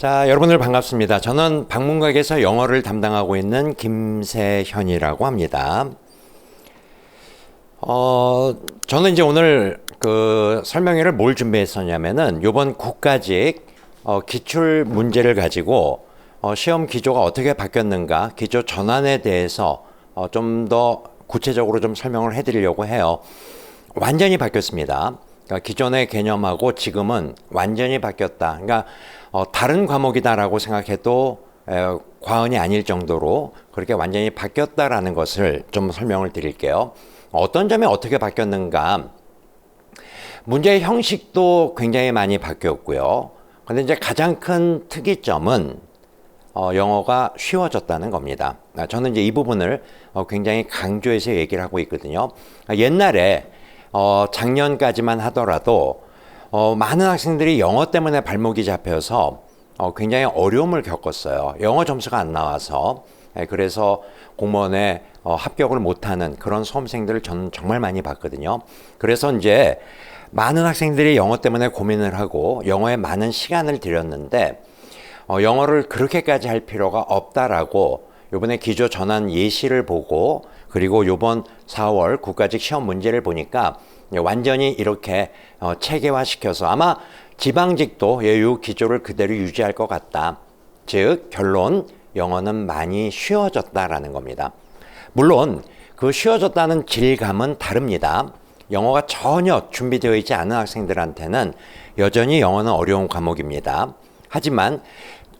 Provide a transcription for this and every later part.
자, 여러분들 반갑습니다. 저는 방문각에서 영어를 담당하고 있는 김세현이라고 합니다. 저는 이제 오늘 그 설명회를 뭘 준비했었냐면은 요번 국가직 기출 문제를 가지고 시험 기조가 어떻게 바뀌었는가, 기조 전환에 대해서 좀 더 구체적으로 좀 설명을 해드리려고 해요. 완전히 바뀌었습니다. 그러니까 기존의 개념하고 지금은 완전히 바뀌었다. 그러니까 다른 과목이다라고 생각해도 과언이 아닐 정도로 그렇게 완전히 바뀌었다라는 것을 좀 설명을 드릴게요. 어떤 점이 어떻게 바뀌었는가? 문제의 형식도 굉장히 많이 바뀌었고요. 근데 이제 가장 큰 특이점은 영어가 쉬워졌다는 겁니다. 저는 이제 이 부분을 굉장히 강조해서 얘기를 하고 있거든요. 옛날에 작년까지만 하더라도 많은 학생들이 영어 때문에 발목이 잡혀서 굉장히 어려움을 겪었어요. 영어 점수가 안 나와서. 그래서 공무원에 합격을 못하는 그런 수험생들을 저는 정말 많이 봤거든요. 그래서 이제 많은 학생들이 영어 때문에 고민을 하고 영어에 많은 시간을 들였는데 영어를 그렇게까지 할 필요가 없다라고 요번에 기조 전환 예시를 보고 그리고 요번 4월 국가직 시험 문제를 보니까 완전히 이렇게 체계화시켜서 아마 지방직도 이 기조를 그대로 유지할 것 같다. 즉 결론, 영어는 많이 쉬워졌다라는 겁니다. 물론 그 쉬워졌다는 질감은 다릅니다. 영어가 전혀 준비되어 있지 않은 학생들한테는 여전히 영어는 어려운 과목입니다. 하지만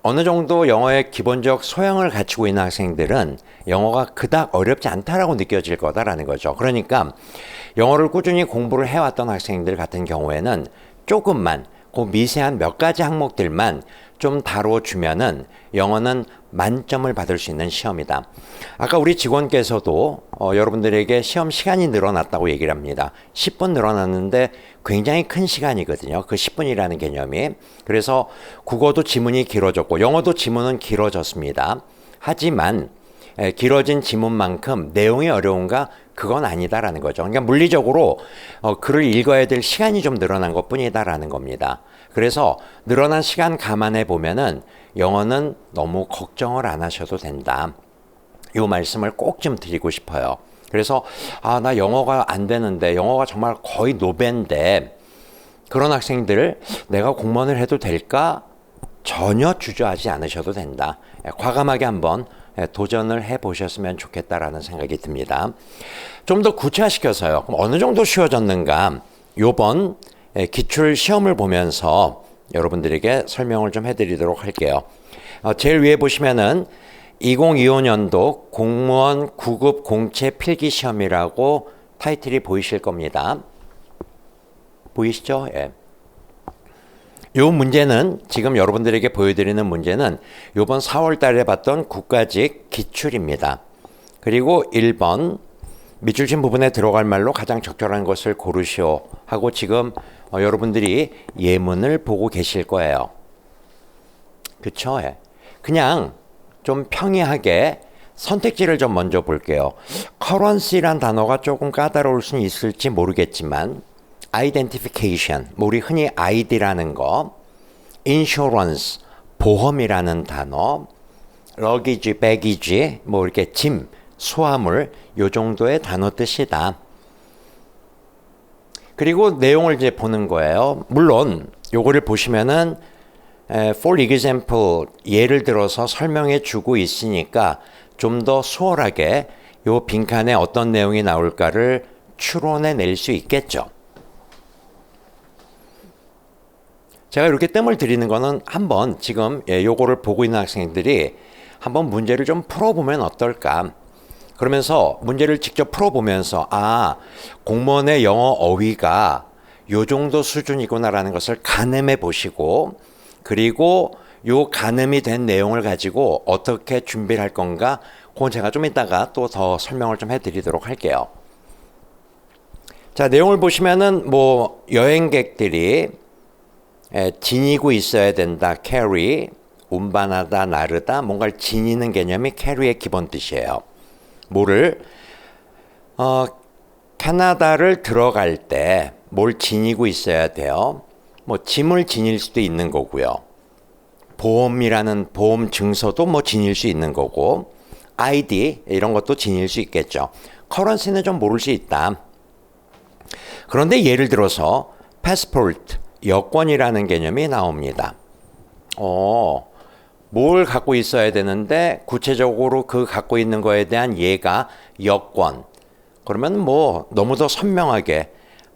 어느 정도 영어의 기본적 소양을 갖추고 있는 학생들은 영어가 그닥 어렵지 않다라고 느껴질 거다라는 거죠. 그러니까 영어를 꾸준히 공부를 해왔던 학생들 같은 경우에는 조금만 그 미세한 몇 가지 항목들만 좀 다뤄주면은 영어는 만점을 받을 수 있는 시험이다. 아까 우리 직원께서도 여러분들에게 시험 시간이 늘어났다고 얘기를 합니다. 10분 늘어났는데 굉장히 큰 시간이거든요. 그 10분이라는 개념이. 그래서 국어도 지문이 길어졌고 영어도 지문은 길어졌습니다. 하지만 길어진 지문만큼 내용이 어려운가? 그건 아니다라는 거죠. 그러니까 물리적으로 글을 읽어야 될 시간이 좀 늘어난 것 뿐이다라는 겁니다. 그래서 늘어난 시간 감안해 보면은 영어는 너무 걱정을 안 하셔도 된다. 이 말씀을 꼭 좀 드리고 싶어요. 그래서 나 영어가 안 되는데 영어가 정말 거의 노배인데 그런 학생들 내가 공무원을 해도 될까? 전혀 주저하지 않으셔도 된다. 과감하게 한번 도전을 해보셨으면 좋겠다라는 생각이 듭니다. 좀 더 구체화시켜서요. 그럼 어느 정도 쉬워졌는가? 요번 기출 시험을 보면서 여러분들에게 설명을 좀 해드리도록 할게요. 제일 위에 보시면은 2025년도 공무원 9급 공채 필기시험이라고 타이틀이 보이실 겁니다. 보이시죠? 예. 요 문제는 지금 여러분들에게 보여드리는 문제는 요번 4월 달에 봤던 국가직 기출입니다. 그리고 1번 밑줄 친 부분에 들어갈 말로 가장 적절한 것을 고르시오 하고 지금 여러분들이 예문을 보고 계실 거예요. 그쵸? 예. 그냥 좀 평이하게 선택지를 좀 먼저 볼게요. currency란 단어가 조금 까다로울 수는 있을지 모르겠지만 identification, 우리 흔히 ID라는 거, insurance, 보험이라는 단어, luggage, baggage, 뭐 이렇게 짐, 수화물, 요 정도의 단어 뜻이다. 그리고 내용을 이제 보는 거예요. 물론 요거를 보시면은 for example, 예를 들어서 설명해 주고 있으니까 좀 더 수월하게 요 빈칸에 어떤 내용이 나올까를 추론해 낼 수 있겠죠. 제가 이렇게 뜸을 들이는 거는 한번 지금 요거를 보고 있는 학생들이 한번 문제를 좀 풀어보면 어떨까. 그러면서 문제를 직접 풀어보면서 공무원의 영어 어휘가 요 정도 수준이구나라는 것을 가늠해 보시고 그리고 요 가늠이 된 내용을 가지고 어떻게 준비를 할 건가 그건 제가 좀 이따가 또 더 설명을 좀 해드리도록 할게요. 자, 내용을 보시면은 뭐 여행객들이 지니고 있어야 된다. carry, 운반하다, 나르다, 뭔가를 지니는 개념이 carry의 기본 뜻이에요. 뭐를 캐나다를 들어갈 때 뭘 지니고 있어야 돼요. 뭐 짐을 지닐 수도 있는 거고요. 보험이라는 보험 증서도 뭐 지닐 수 있는 거고, ID 이런 것도 지닐 수 있겠죠. 커런시는 좀 모를 수 있다. 그런데 예를 들어서 passport, 여권이라는 개념이 나옵니다. 뭘 갖고 있어야 되는데 구체적으로 그 갖고 있는 거에 대한 예가 여권. 그러면 뭐 너무 더 선명하게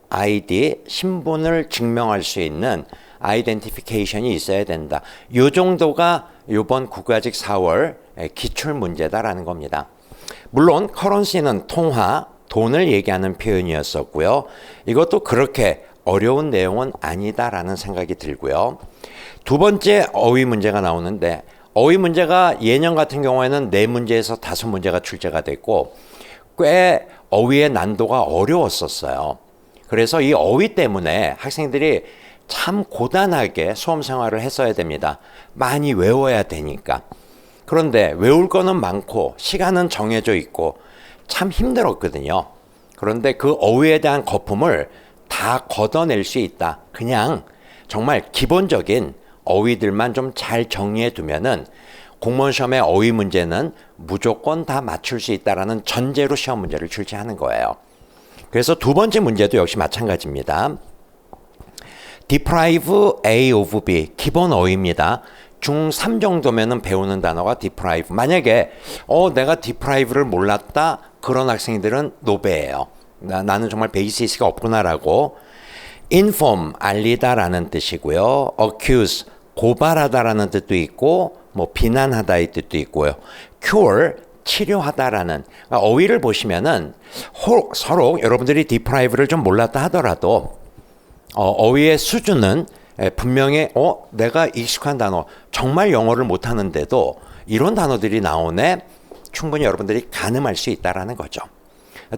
ID, 신분을 증명할 수 있는 아이덴티피케이션이 있어야 된다. 요 정도가 이번 국가직 4월 기출 문제다라는 겁니다. 물론 커런시는 통화, 돈을 얘기하는 표현이었었고요. 이것도 그렇게 어려운 내용은 아니다라는 생각이 들고요. 두 번째 어휘 문제가 나오는데, 어휘 문제가 예년 같은 경우에는 4문제에서 5문제가 출제가 됐고 꽤 어휘의 난도가 어려웠었어요. 그래서 이 어휘 때문에 학생들이 참 고단하게 수험 생활을 했어야 됩니다. 많이 외워야 되니까. 그런데 외울 거는 많고 시간은 정해져 있고 참 힘들었거든요. 그런데 그 어휘에 대한 거품을 다 걷어낼 수 있다. 그냥 정말 기본적인 어휘들만 좀 잘 정리해 두면은 공무원 시험의 어휘 문제는 무조건 다 맞출 수 있다라는 전제로 시험 문제를 출제하는 거예요. 그래서 두 번째 문제도 역시 마찬가지입니다. deprive A of B, 기본 어휘입니다. 중3 정도면은 배우는 단어가 deprive. 만약에 내가 deprive를 몰랐다, 그런 학생들은 노베예요. 나는 정말 베이시스가 없구나라고. inform, 알리다라는 뜻이고요. accuse, 고발하다라는 뜻도 있고 뭐 비난하다 이 뜻도 있고요. cure, 치료하다라는, 어휘를 보시면은 서로 여러분들이 deprive를 좀 몰랐다 하더라도 어휘의 수준은 분명히 내가 익숙한 단어, 정말 영어를 못하는데도 이런 단어들이 나오네, 충분히 여러분들이 가늠할 수 있다라는 거죠.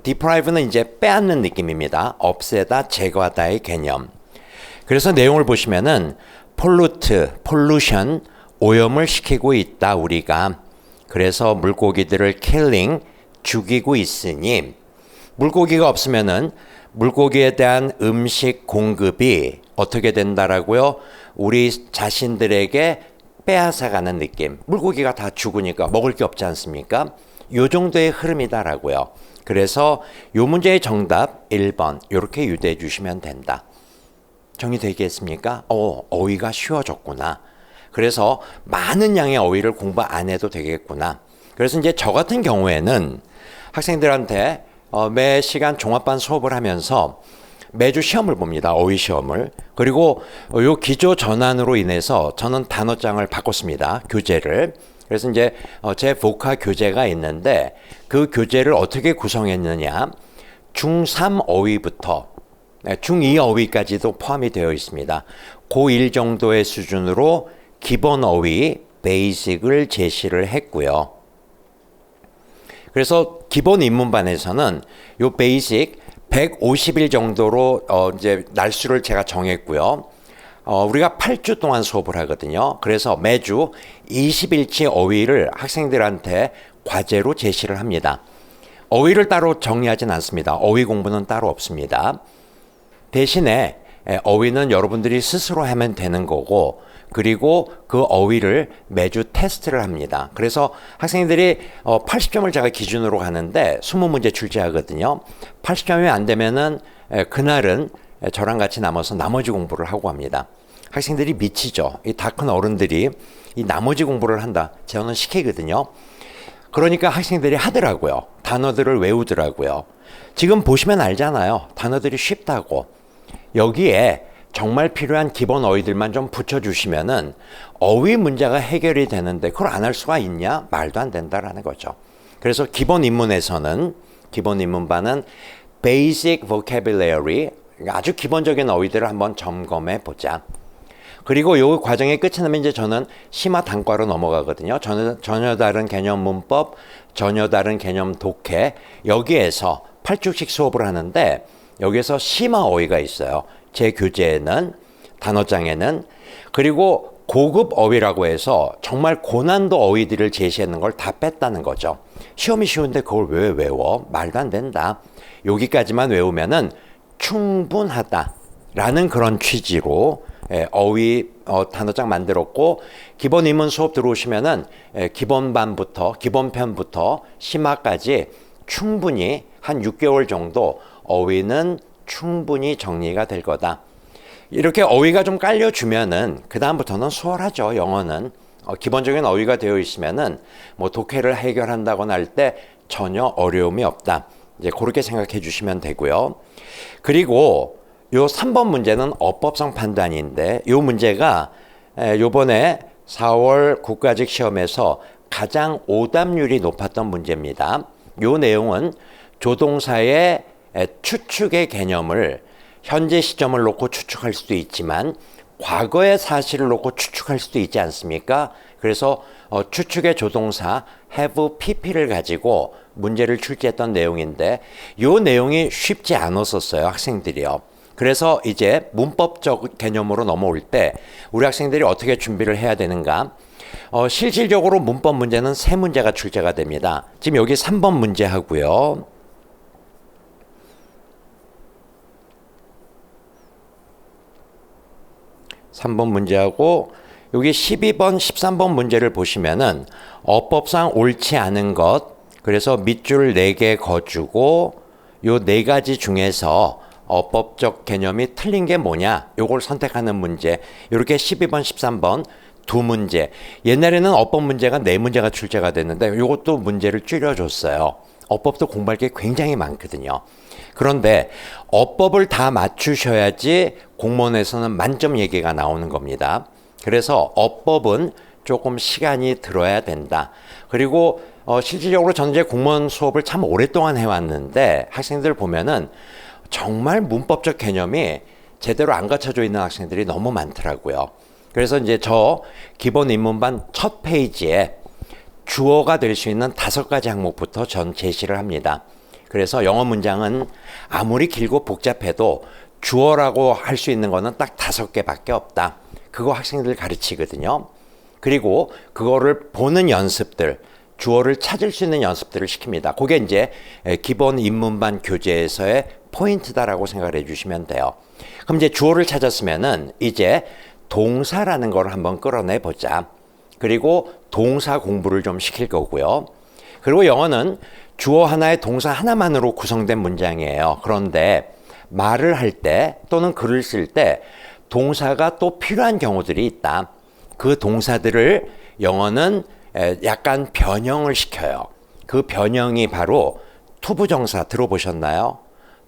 deprive는 이제 빼앗는 느낌입니다. 없애다, 제거하다의 개념. 그래서 내용을 보시면은 pollute, pollution, 오염을 시키고 있다 우리가. 그래서 물고기들을 killing, 죽이고 있으니, 물고기가 없으면은 물고기에 대한 음식 공급이 어떻게 된다라고요? 우리 자신들에게 빼앗아가는 느낌. 물고기가 다 죽으니까 먹을 게 없지 않습니까? 요 정도의 흐름이다라고요. 그래서 요 문제의 정답 1번 이렇게 유도해 주시면 된다. 정리되겠습니까? 어휘가 쉬워졌구나. 그래서 많은 양의 어휘를 공부 안 해도 되겠구나. 그래서 이제 저 같은 경우에는 학생들한테 매 시간 종합반 수업을 하면서 매주 시험을 봅니다. 어휘 시험을. 그리고 요 기조 전환으로 인해서 저는 단어장을 바꿨습니다. 교재를. 그래서 이제 제 보카 교재가 있는데 그 교재를 어떻게 구성했느냐. 중3 어휘부터 중2 어휘까지도 포함이 되어 있습니다. 고1 정도의 수준으로 기본 어휘, 베이직을 제시를 했고요. 그래서 기본 입문반에서는 요 베이직 150일 정도로 이제 날수를 제가 정했고요. 우리가 8주 동안 수업을 하거든요. 그래서 매주 20일치 어휘를 학생들한테 과제로 제시를 합니다. 어휘를 따로 정리하진 않습니다. 어휘 공부는 따로 없습니다. 대신에 어휘는 여러분들이 스스로 하면 되는 거고, 그리고 그 어휘를 매주 테스트를 합니다. 그래서 학생들이 80점을 제가 기준으로 가는데 20문제 출제하거든요. 80점이 안 되면은 그날은 저랑 같이 남아서 나머지 공부를 하고 합니다. 학생들이 미치죠. 이 다 큰 어른들이 이 나머지 공부를 한다, 저는 시키거든요. 그러니까 학생들이 하더라고요. 단어들을 외우더라고요. 지금 보시면 알잖아요. 단어들이 쉽다고. 여기에 정말 필요한 기본 어휘들만 좀 붙여주시면은 어휘 문제가 해결이 되는데 그걸 안 할 수가 있냐? 말도 안 된다라는 거죠. 그래서 기본 입문에서는, 기본 입문반은 basic vocabulary, 아주 기본적인 어휘들을 한번 점검해 보자. 그리고 이 과정의 끝이 나면 이제 저는 심화 단과로 넘어가거든요. 전혀 다른 개념 문법, 전혀 다른 개념 독해, 여기에서 8주씩 수업을 하는데 여기에서 심화 어휘가 있어요. 제 교재에는, 단어장에는. 그리고 고급 어휘라고 해서 정말 고난도 어휘들을 제시하는 걸 다 뺐다는 거죠. 시험이 쉬운데 그걸 왜 외워? 말도 안 된다. 여기까지만 외우면은 충분하다라는 그런 취지로 어휘 단어장 만들었고 기본 입문 수업 들어오시면은 기본반부터 기본편부터 심화까지 충분히 한 6개월 정도 어휘는 충분히 정리가 될 거다. 이렇게 어휘가 좀 깔려주면은 그 다음부터는 수월하죠. 영어는 기본적인 어휘가 되어 있으면은 뭐 독해를 해결한다거나 할 때 전혀 어려움이 없다. 이제 그렇게 생각해 주시면 되고요. 그리고 요 3번 문제는 어법성 판단인데 요 문제가 요번에 4월 국가직 시험에서 가장 오답률이 높았던 문제입니다. 요 내용은 조동사의 추측의 개념을 현재 시점을 놓고 추측할 수도 있지만 과거의 사실을 놓고 추측할 수도 있지 않습니까? 그래서 추측의 조동사 have pp를 가지고 문제를 출제했던 내용인데 이 내용이 쉽지 않았었어요. 학생들이요. 그래서 이제 문법적 개념으로 넘어올 때 우리 학생들이 어떻게 준비를 해야 되는가? 실질적으로 문법 문제는 3문제가 출제가 됩니다. 지금 여기 3번 문제 하고요. (3번) 문제하고 여기 12번, 13번 문제를 보시면은 어법상 옳지 않은 것, 그래서 밑줄 4개 거주고 요 4가지 중에서 어법적 개념이 틀린 게 뭐냐? 요걸 선택하는 문제. 이렇게 12번, 13번 두 문제. 옛날에는 어법 문제가 4문제가 출제가 됐는데 요것도 문제를 줄여줬어요. 어법도 공부할 게 굉장히 많거든요. 그런데 어법을 다 맞추셔야지 공무원에서는 만점 얘기가 나오는 겁니다. 그래서 어법은 조금 시간이 들어야 된다. 그리고 실질적으로 저는 이제 공무원 수업을 참 오랫동안 해왔는데 학생들 보면은 정말 문법적 개념이 제대로 안 갖춰져 있는 학생들이 너무 많더라고요. 그래서 이제 저 기본 입문반 첫 페이지에 주어가 될 수 있는 5가지 항목부터 전 제시를 합니다. 그래서 영어 문장은 아무리 길고 복잡해도 주어라고 할 수 있는 거는 딱 5개밖에 없다. 그거 학생들 가르치거든요. 그리고 그거를 보는 연습들, 주어를 찾을 수 있는 연습들을 시킵니다. 그게 이제 기본 입문반 교재에서의 포인트다라고 생각을 해주시면 돼요. 그럼 이제 주어를 찾았으면은 이제 동사라는 걸 한번 끌어내 보자. 그리고 동사 공부를 좀 시킬 거고요. 그리고 영어는 주어 하나에 동사 하나만으로 구성된 문장이에요. 그런데 말을 할 때 또는 글을 쓸 때 동사가 또 필요한 경우들이 있다. 그 동사들을 영어는 약간 변형을 시켜요. 그 변형이 바로 투부정사 들어보셨나요?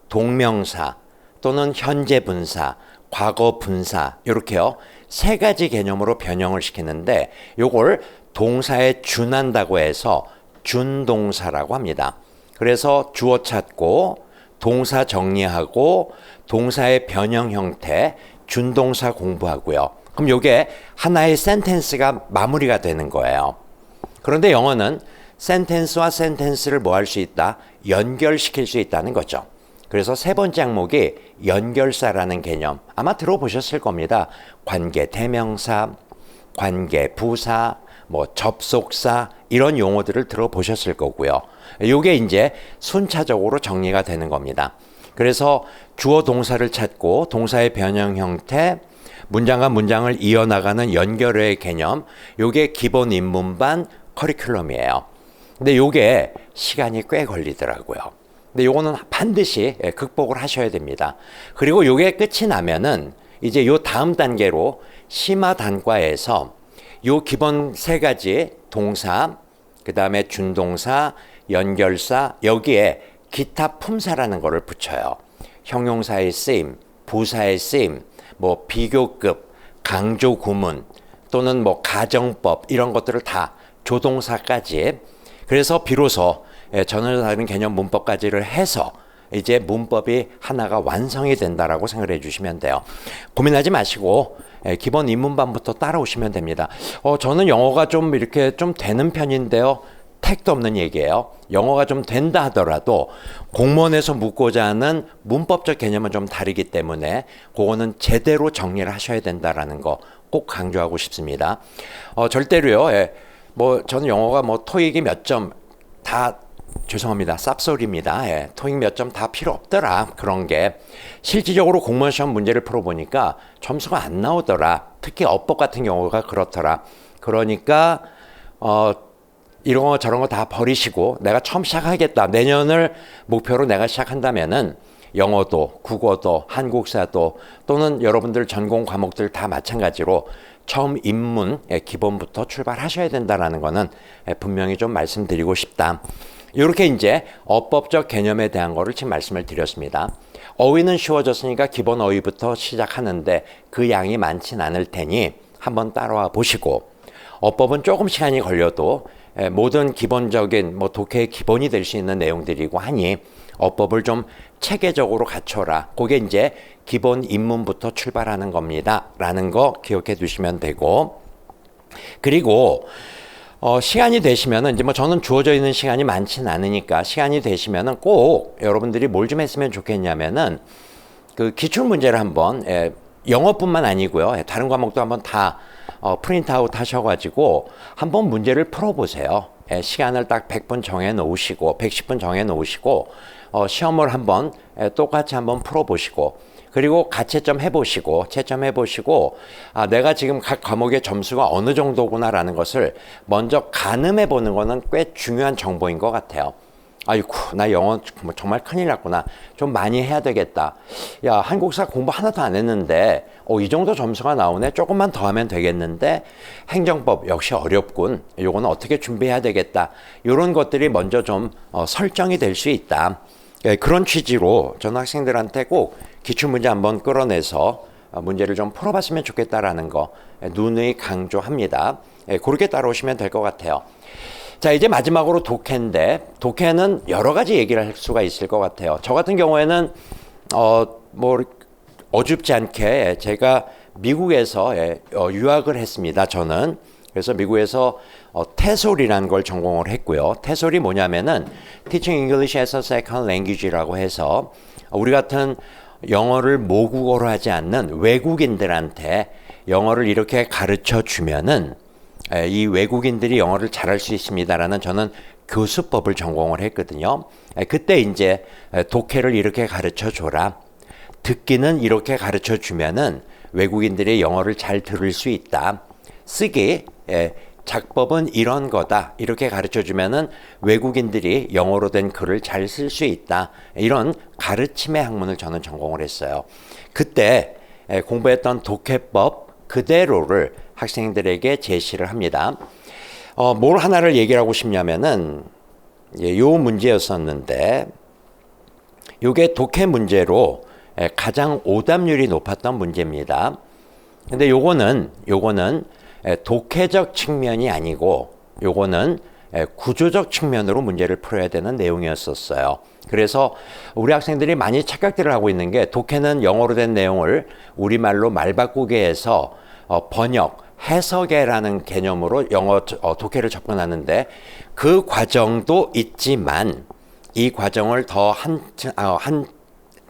동명사 또는 현재 분사, 과거 분사 이렇게요. 3가지 개념으로 변형을 시키는데 요걸 동사에 준한다고 해서 준동사라고 합니다. 그래서 주어 찾고 동사 정리하고 동사의 변형 형태 준동사 공부하고요. 그럼 요게 하나의 센텐스가 마무리가 되는 거예요. 그런데 영어는 센텐스와 센텐스를 뭐 할 수 있다? 연결시킬 수 있다는 거죠. 그래서 3번째 항목이 연결사라는 개념 아마 들어보셨을 겁니다. 관계 대명사, 관계 부사, 뭐 접속사 이런 용어들을 들어보셨을 거고요. 요게 이제 순차적으로 정리가 되는 겁니다. 그래서 주어 동사를 찾고 동사의 변형 형태, 문장과 문장을 이어나가는 연결의 개념, 요게 기본 입문반 커리큘럼이에요. 근데 요게 시간이 꽤 걸리더라고요. 근데 요거는 반드시 극복을 하셔야 됩니다. 그리고 요게 끝이 나면은 이제 요 다음 단계로 심화 단과에서 요 기본 3가지 동사, 그 다음에 준동사, 연결사, 여기에 기타 품사라는 거를 붙여요. 형용사의 쓰임, 부사의 쓰임, 뭐 비교급, 강조 구문 또는 뭐 가정법 이런 것들을 다 조동사까지 그래서 비로소 전혀 다른 개념 문법까지를 해서 이제 문법이 하나가 완성이 된다라고 생각을 해주시면 돼요. 고민하지 마시고 기본 입문반부터 따라오시면 됩니다. 저는 영어가 좀 이렇게 좀 되는 편인데요. 택도 없는 얘기예요. 영어가 좀 된다 하더라도 공무원에서 묻고자 하는 문법적 개념은 좀 다르기 때문에 그거는 제대로 정리를 하셔야 된다라는 거 꼭 강조하고 싶습니다. 절대로요. 뭐 저는 영어가 뭐 토익이 몇 점 다 죄송합니다. 쌉소리입니다. 예, 토익 몇 점 다 필요 없더라. 그런 게 실질적으로 공무원 시험 문제를 풀어보니까 점수가 안 나오더라. 특히 어법 같은 경우가 그렇더라. 그러니까 이런 거 저런 거 다 버리시고 내가 처음 시작하겠다. 내년을 목표로 내가 시작한다면은 영어도, 국어도, 한국사도 또는 여러분들 전공 과목들 다 마찬가지로 처음 입문의 기본부터 출발하셔야 된다는 거는 분명히 좀 말씀드리고 싶다. 이렇게 이제 어법적 개념에 대한 거를 지금 말씀을 드렸습니다. 어휘는 쉬워졌으니까 기본 어휘부터 시작하는데 그 양이 많진 않을 테니 한번 따라와 보시고, 어법은 조금 시간이 걸려도 모든 기본적인 독해의 기본이 될 수 있는 내용들이고 하니 어법을 좀 체계적으로 갖춰라. 그게 이제 기본 입문부터 출발하는 겁니다. 라는 거 기억해 두시면 되고, 그리고 시간이 되시면은 이제 저는 주어져 있는 시간이 많지는 않으니까 시간이 되시면은 꼭 여러분들이 뭘 좀 했으면 좋겠냐면은 그 기출 문제를 한번 영어뿐만 아니고요. 다른 과목도 한번 다 프린트아웃 하셔가지고 한번 문제를 풀어보세요. 시간을 딱 100분 정해 놓으시고 110분 정해 놓으시고 시험을 한번 똑같이 한번 풀어보시고, 그리고 가채점 해보시고 채점해보시고 내가 지금 각 과목의 점수가 어느 정도구나라는 것을 먼저 가늠해 보는 거는 꽤 중요한 정보인 것 같아요. 아이고, 나 영어 정말 큰일 났구나. 좀 많이 해야 되겠다. 야, 한국사 공부 하나도 안 했는데 이 정도 점수가 나오네. 조금만 더 하면 되겠는데 행정법 역시 어렵군. 요거는 어떻게 준비해야 되겠다. 이런 것들이 먼저 좀 설정이 될 수 있다. 그런 취지로 전 학생들한테 꼭 기출문제 한번 끌어내서 문제를 좀 풀어봤으면 좋겠다라는 거 누누이 강조합니다. 그렇게 따라오시면 될 것 같아요. 자, 이제 마지막으로 독해인데, 독해는 여러 가지 얘기를 할 수가 있을 것 같아요. 저 같은 경우에는 어줍지 않게 제가 미국에서 유학을 했습니다. 저는 그래서 미국에서 태솔이라는 걸 전공을 했고요. 태솔이 뭐냐면은 Teaching English as a Second Language라고 해서 우리 같은 영어를 모국어로 하지 않는 외국인들한테 영어를 이렇게 가르쳐 주면은 이 외국인들이 영어를 잘할 수 있습니다라는, 저는 교수법을 전공을 했거든요. 그때 이제 독해를 이렇게 가르쳐 줘라. 듣기는 이렇게 가르쳐 주면은 외국인들이 영어를 잘 들을 수 있다. 쓰기, 작법은 이런 거다. 이렇게 가르쳐 주면은 외국인들이 영어로 된 글을 잘 쓸 수 있다. 이런 가르침의 학문을 저는 전공을 했어요. 그때 공부했던 독해법 그대로를 학생들에게 제시를 합니다. 뭘 하나를 얘기를 하고 싶냐면은 요 문제였었는데, 요게 독해 문제로 가장 오답률이 높았던 문제입니다. 근데 요거는 독해적 측면이 아니고 요거는 구조적 측면으로 문제를 풀어야 되는 내용이었었어요. 그래서 우리 학생들이 많이 착각들을 하고 있는 게, 독해는 영어로 된 내용을 우리말로 말바꾸게 해서 번역, 해석이라는 개념으로 영어 독해를 접근하는데, 그 과정도 있지만 이 과정을 더 한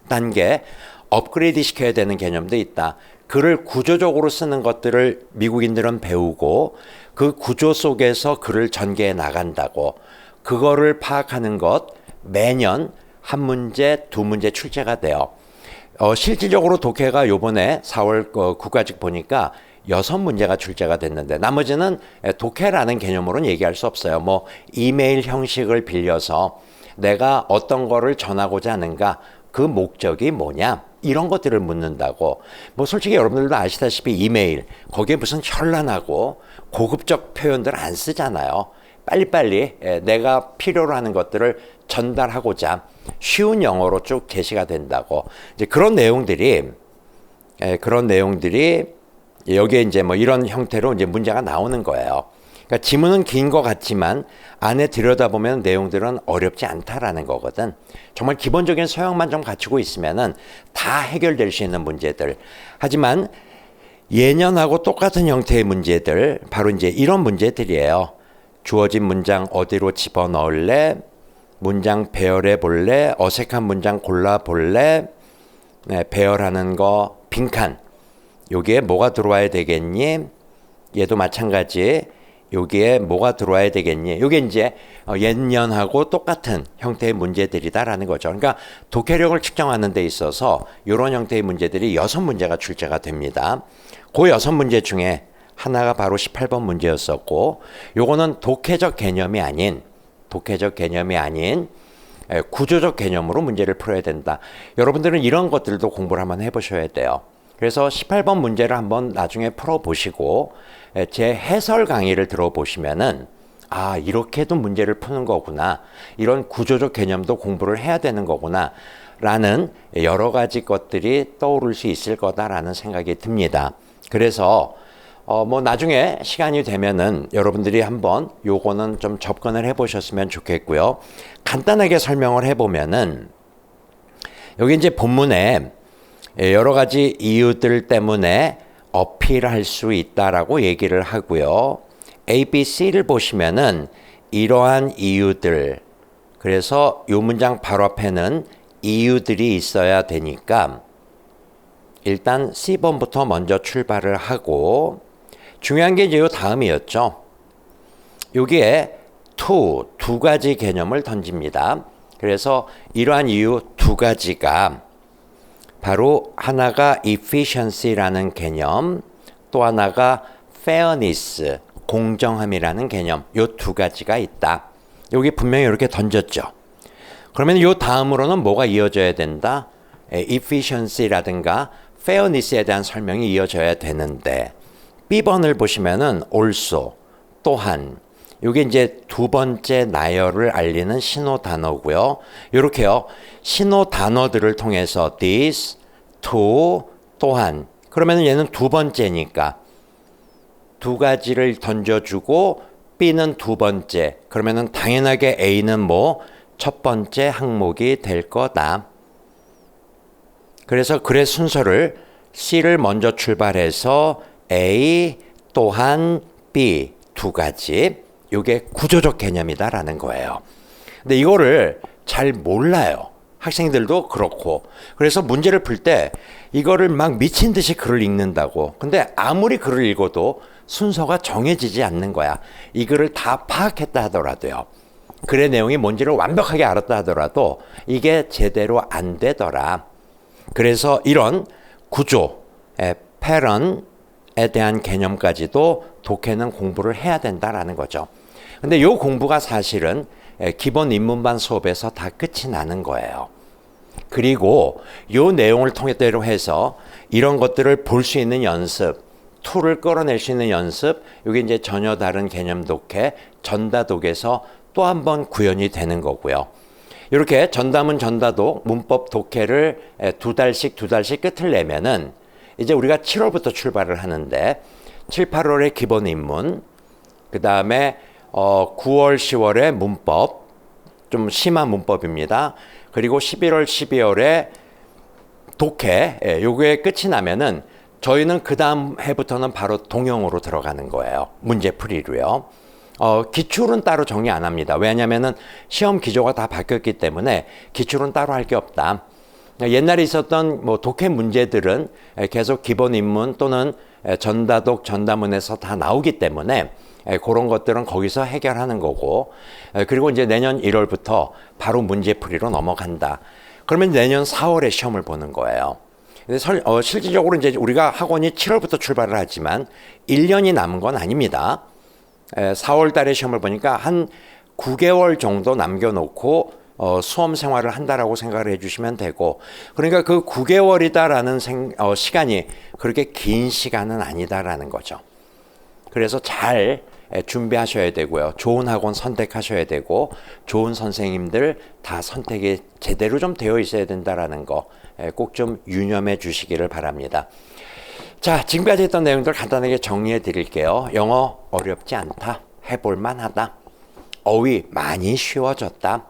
단계 업그레이드 시켜야 되는 개념도 있다. 글을 구조적으로 쓰는 것들을 미국인들은 배우고 그 구조 속에서 글을 전개해 나간다고, 그거를 파악하는 것 매년 한 문제, 두 문제 출제가 돼요. 실질적으로 독해가 요번에 4월 국가직 보니까 6문제가 출제가 됐는데, 나머지는 독해라는 개념으로는 얘기할 수 없어요. 이메일 형식을 빌려서 내가 어떤 거를 전하고자 하는가, 그 목적이 뭐냐, 이런 것들을 묻는다고. 솔직히 여러분들도 아시다시피 이메일, 거기에 무슨 현란하고 고급적 표현들 안 쓰잖아요. 빨리빨리 내가 필요로 하는 것들을 전달하고자 쉬운 영어로 쭉 제시가 된다고. 이제 그런 내용들이 여기에 이제 이런 형태로 이제 문제가 나오는 거예요. 그러니까 지문은 긴 것 같지만 안에 들여다보면 내용들은 어렵지 않다라는 거거든. 정말 기본적인 소양만 좀 갖추고 있으면은 다 해결될 수 있는 문제들. 하지만 예년하고 똑같은 형태의 문제들, 바로 이제 이런 문제들이에요. 주어진 문장 어디로 집어넣을래? 문장 배열해 볼래? 어색한 문장 골라 볼래? 배열하는 거, 빈칸. 여기에 뭐가 들어와야 되겠니? 얘도 마찬가지. 여기에 뭐가 들어와야 되겠니? 이게 이제 옛년하고 똑같은 형태의 문제들이다라는 거죠. 그러니까 독해력을 측정하는 데 있어서 이런 형태의 문제들이 6문제가 출제가 됩니다. 그 6문제 중에 하나가 바로 18번 문제였었고, 요거는 독해적 개념이 아닌 구조적 개념으로 문제를 풀어야 된다. 여러분들은 이런 것들도 공부를 한번 해보셔야 돼요. 그래서 18번 문제를 한번 나중에 풀어보시고 제 해설 강의를 들어보시면은 아, 이렇게도 문제를 푸는 거구나. 이런 구조적 개념도 공부를 해야 되는 거구나. 라는 여러 가지 것들이 떠오를 수 있을 거다라는 생각이 듭니다. 그래서 뭐 나중에 시간이 되면은 여러분들이 한번 요거는 좀 접근을 해보셨으면 좋겠고요. 간단하게 설명을 해보면은 여기 이제 본문에 여러 가지 이유들 때문에 어필할 수 있다라고 얘기를 하고요. A, B, C를 보시면은 이러한 이유들, 그래서 요 문장 바로 앞에는 이유들이 있어야 되니까 일단 C번부터 먼저 출발을 하고, 중요한 게 이제 요 다음이었죠. 여기에 두 가지 개념을 던집니다. 그래서 이러한 이유 두 가지가 바로 하나가 efficiency라는 개념, 또 하나가 fairness, 공정함이라는 개념, 요 두 가지가 있다. 여기 분명히 이렇게 던졌죠. 그러면 요 다음으로는 뭐가 이어져야 된다? efficiency라든가 fairness에 대한 설명이 이어져야 되는데, B번을 보시면은 also, 또한, 이게 이제 두 번째 나열을 알리는 신호 단어고요. 이렇게요. 신호 단어들을 통해서 this, to, 또한. 그러면 얘는 두 번째니까 두 가지를 던져주고 B는 두 번째. 그러면은 당연하게 A는 뭐 첫 번째 항목이 될 거다. 그래서 글의 순서를 C를 먼저 출발해서 A, 또한 B 두 가지. 이게 구조적 개념이다라는 거예요. 근데 이거를 잘 몰라요. 학생들도 그렇고. 그래서 문제를 풀 때 이거를 막 미친 듯이 글을 읽는다고. 근데 아무리 글을 읽어도 순서가 정해지지 않는 거야. 이 글을 다 파악했다 하더라도요. 글의 내용이 뭔지를 완벽하게 알았다 하더라도 이게 제대로 안 되더라. 그래서 이런 구조, 패런에 대한 개념까지도 독해는 공부를 해야 된다라는 거죠. 근데 이 공부가 사실은 기본 입문반 수업에서 다 끝이 나는 거예요. 그리고 이 내용을 통해대로 해서 이런 것들을 볼 수 있는 연습, 툴을 끌어낼 수 있는 연습, 이게 이제 전혀 다른 개념 독해, 전다독에서 또 한 번 구현이 되는 거고요. 이렇게 전다문 전다독 문법 독해를 두 달씩 끝을 내면은 이제 우리가 7월부터 출발을 하는데 7, 8월에 기본 입문, 그 다음에 9월, 10월에 문법, 좀 심한 문법입니다. 그리고 11월, 12월에 독해, 요게 끝이 나면은 저희는 그 다음 해부터는 바로 동형으로 들어가는 거예요. 문제풀이로요. 기출은 따로 정리 안 합니다. 왜냐면은 시험 기조가 다 바뀌었기 때문에 기출은 따로 할 게 없다. 옛날에 있었던 뭐 독해 문제들은 계속 기본 입문 또는 전다독, 전다문에서 다 나오기 때문에 그런 것들은 거기서 해결하는 거고, 그리고 이제 내년 1월부터 바로 문제풀이로 넘어간다. 그러면 내년 4월에 시험을 보는 거예요. 실질적으로 이제 우리가 학원이 7월부터 출발을 하지만 1년이 남은 건 아닙니다. 4월 달에 시험을 보니까 한 9개월 정도 남겨놓고 수험 생활을 한다라고 생각을 해주시면 되고, 그러니까 그 9개월이다라는 시간이 그렇게 긴 시간은 아니다라는 거죠. 그래서 잘 준비하셔야 되고요. 좋은 학원 선택하셔야 되고, 좋은 선생님들 다 선택이 제대로 좀 되어 있어야 된다라는 거 꼭 좀 유념해 주시기를 바랍니다. 자, 지금까지 했던 내용들 간단하게 정리해 드릴게요. 영어 어렵지 않다. 해볼 만하다. 어휘 많이 쉬워졌다.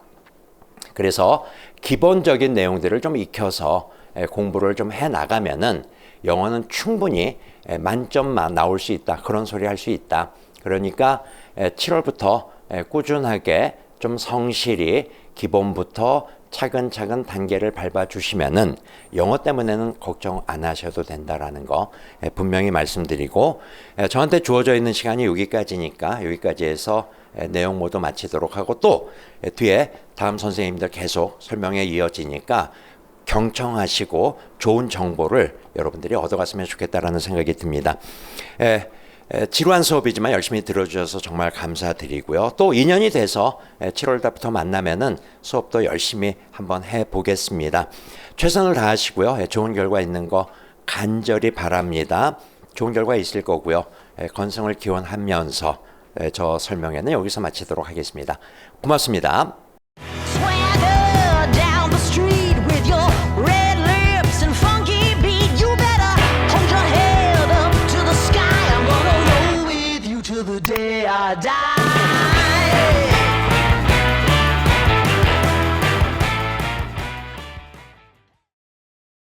그래서 기본적인 내용들을 좀 익혀서 공부를 좀 해 나가면은 영어는 충분히 만점만 나올 수 있다. 그런 소리 할 수 있다. 그러니까 7월부터 꾸준하게 좀 성실히 기본부터 차근차근 단계를 밟아주시면은 영어 때문에는 걱정 안 하셔도 된다라는 거 분명히 말씀드리고, 저한테 주어져 있는 시간이 여기까지니까 여기까지 해서 내용 모두 마치도록 하고, 또 뒤에 다음 선생님들 계속 설명에 이어지니까 경청하시고 좋은 정보를 여러분들이 얻어갔으면 좋겠다라는 생각이 듭니다. 지루한 수업이지만 열심히 들어주셔서 정말 감사드리고요. 또 2년이 돼서 7월 달부터 만나면은 수업도 열심히 한번 해보겠습니다. 최선을 다하시고요. 좋은 결과 있는 거 간절히 바랍니다. 좋은 결과 있을 거고요. 건승을 기원하면서 저 설명회는 여기서 마치도록 하겠습니다. 고맙습니다. Swagger down the street with your red lips and funky beat. You better hold your head up to the sky. I'm gonna roll with you till the day I die.